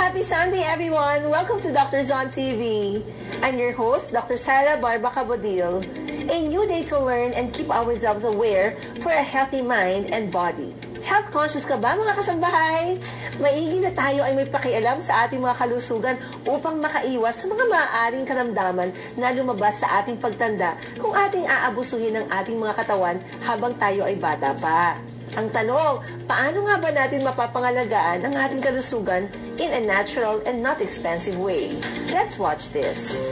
Happy Sunday, everyone! Welcome to Doctors on TV. I'm your host, Dr. Sara Barba Cabodil. A new day to learn and keep ourselves aware for a healthy mind and body. Health conscious ka ba, mga kasambahay? Maigi na tayo ay may pakialam sa ating mga kalusugan upang makaiwas sa mga maaaring karamdaman na lumabas sa ating pagtanda kung ating aabusuhin ng ating mga katawan habang tayo ay bata pa. Ang tanong, paano nga ba natin mapapangalagaan ang ating kalusugan in a natural and not expensive way? Let's watch this.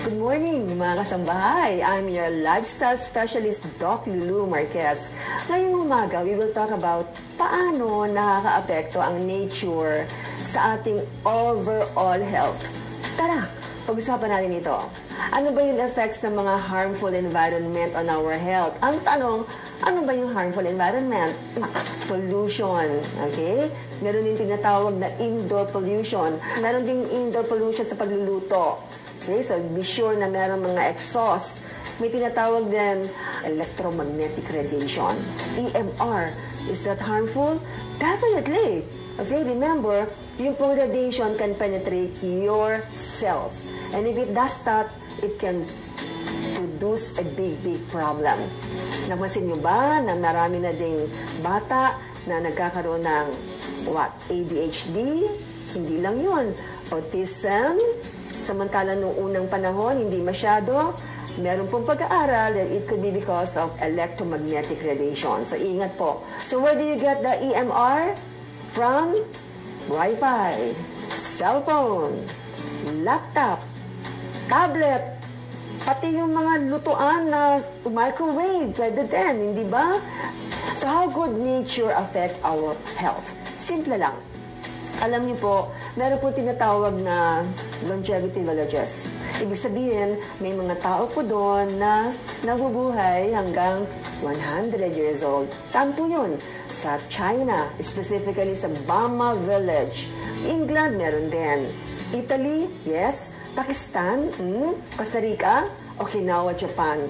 Good morning, mga kasambahay. I'm your lifestyle specialist, Doc Lulu Marquez. Ngayong umaga, we will talk about paano nakakaapekto ang nature sa ating overall health. Tara, pag-usapan natin ito. Ano ba yung effects ng mga harmful environment on our health? Ang tanong, ano ba yung harmful environment? Pollution, okay? Meron din tinatawag na indoor pollution. Meron din indoor pollution sa pagluluto. Okay, so be sure na meron mga exhaust. May tinatawag din electromagnetic radiation, EMR. Is that harmful? Definitely. Okay, remember, yung pong radiation can penetrate your cells. And if it does that, it can produce a big problem. Napansin nyo ba na marami na ding bata na nagkakaroon ng ADHD? Hindi lang yun. Autism. Samantala nung unang panahon, hindi masyado. Meron pong pag-aaral that it could be because of electromagnetic radiation. So, ingat po. So, where do you get the EMR? From Wi-Fi, cellphone, laptop, tablet, pati yung mga lutuan na microwave, pwede din, hindi ba? So, how could nature affect our health? Simple lang. Alam niyo po, meron po tinatawag na longevity villages. Ibig sabihin, may mga tao po doon na nabubuhay hanggang 100 years old. Saan po yun? Sa China, specifically sa Bama Village. England, meron din. Italy, yes. Pakistan, Costa Rica, Okinawa, Japan.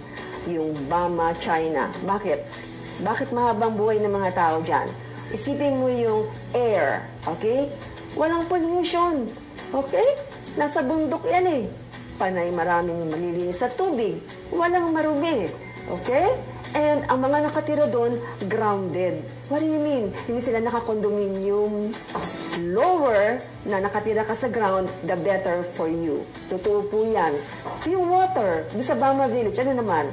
Yung Bama, China. Bakit? Bakit mahabang buhay ng mga tao dyan? Isipin mo yung air, okay? Walang pollution, okay? Nasa bundok yan eh. Panay maraming malilinis sa tubig. Walang marumi, okay? And ang mga nakatira doon, grounded. What do you mean? Hindi sila nakakondominium. Lower na nakatira ka sa ground, the better for you. Totoo po yan. Yung water, sa Bama Village, ano naman?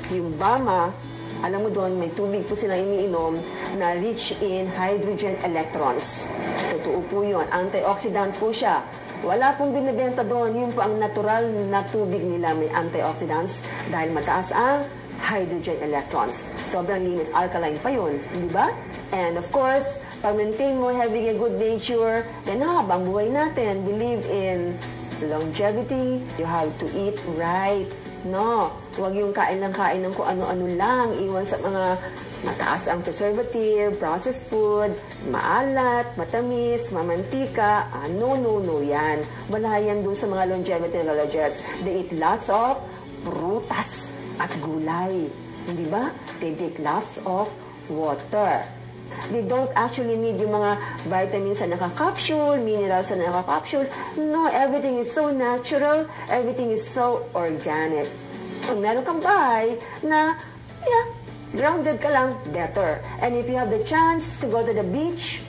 Yung Bama, alam mo doon, may tubig po silang iniinom na rich in hydrogen electrons. Totoo po yun. Antioxidant po siya. Wala pong binibenta doon. Yun po ang natural na tubig nila. May antioxidants dahil mataas ang hydrogen electrons. Sobrang linis. Alkaline pa yun. Di ba? And of course, pag maintain mo having a good nature, then habang buhay natin, believe in longevity, you have to eat right. No, huwag yung kain ng kung ano-ano lang, iwan sa mga mataas ang preservative, processed food, maalat, matamis, mamantika, no, yan. Wala yan dun sa mga longevity villages. They eat lots of prutas at gulay. Hindi ba? They take lots of water. They don't actually need yung mga vitamins na naka-capsule, minerals na naka-capsule. No, everything is so natural, everything is so organic. Kung meron kang bahay na, grounded ka lang, better. And if you have the chance to go to the beach,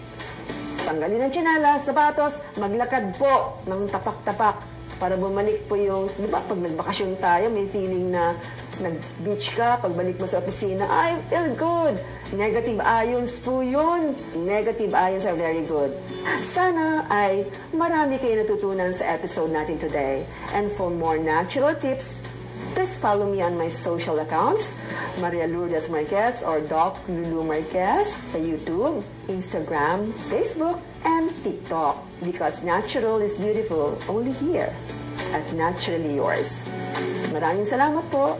tanggalin ang tsinelas, sapatos, maglakad po ng tapak-tapak para bumalik po yung, di ba, pag nagbakasyon tayo, may feeling na nag-beach ka, pagbalik mo sa opisina, I feel good. Negative ions po yun. Negative ions are very good. Sana ay marami kayo natutunan sa episode natin today. And for more natural tips, please follow me on my social accounts, Maria Lourdes Marquez or Doc Lulu Marquez sa YouTube, Instagram, Facebook, and TikTok. Because natural is beautiful only here at Naturally Yours. Maraming salamat po.